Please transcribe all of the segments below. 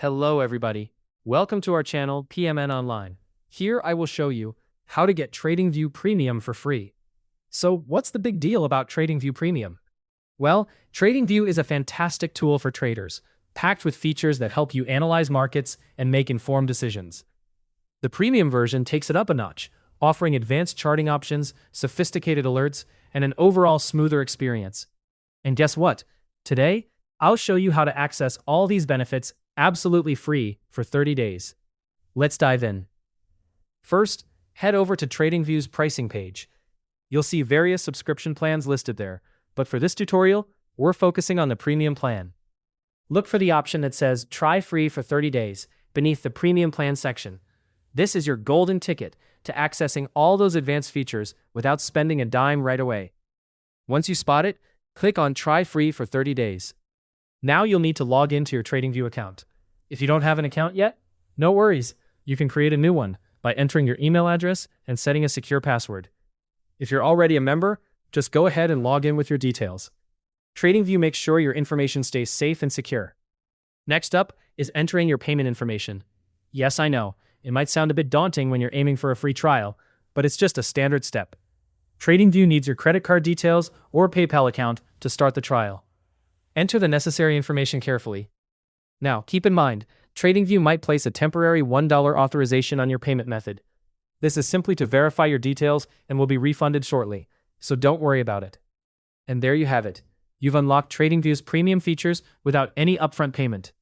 Hello everybody. Welcome to our channel PMN Online. Here I will show you how to get TradingView Premium for free. So what's the big deal about TradingView Premium? Well, TradingView is a fantastic tool for traders, packed with features that help you analyze markets and make informed decisions. The premium version takes it up a notch, offering advanced charting options, sophisticated alerts, and an overall smoother experience. And guess what? Today, I'll show you how to access all these benefits absolutely free for 30 days. Let's dive in. First, head over to TradingView's pricing page. You'll see various subscription plans listed there, but for this tutorial, we're focusing on the premium plan. Look for the option that says Try Free for 30 days beneath the Premium Plan section. This is your golden ticket to accessing all those advanced features without spending a dime right away. Once you spot it, click on Try Free for 30 days. Now you'll need to log into your TradingView account. If you don't have an account yet, no worries. You can create a new one by entering your email address and setting a secure password. If you're already a member, just go ahead and log in with your details. TradingView makes sure your information stays safe and secure. Next up is entering your payment information. Yes, I know, it might sound a bit daunting when you're aiming for a free trial, but it's just a standard step. TradingView needs your credit card details or PayPal account to start the trial. Enter the necessary information carefully. Now, keep in mind, TradingView might place a temporary $1 authorization on your payment method. This is simply to verify your details and will be refunded shortly, so don't worry about it. And there you have it. You've unlocked TradingView's premium features without any upfront payment.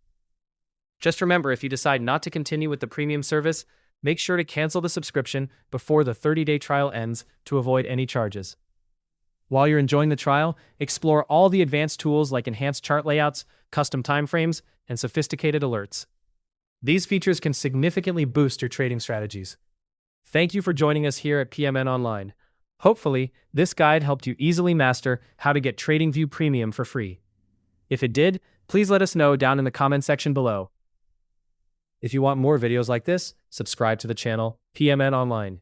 Just remember, if you decide not to continue with the premium service, make sure to cancel the subscription before the 30-day trial ends to avoid any charges. While you're enjoying the trial, explore all the advanced tools like enhanced chart layouts, custom timeframes, and sophisticated alerts. These features can significantly boost your trading strategies. Thank you for joining us here at PMN Online. Hopefully, this guide helped you easily master how to get TradingView Premium for free. If it did, please let us know down in the comment section below. If you want more videos like this, subscribe to the channel PMN Online.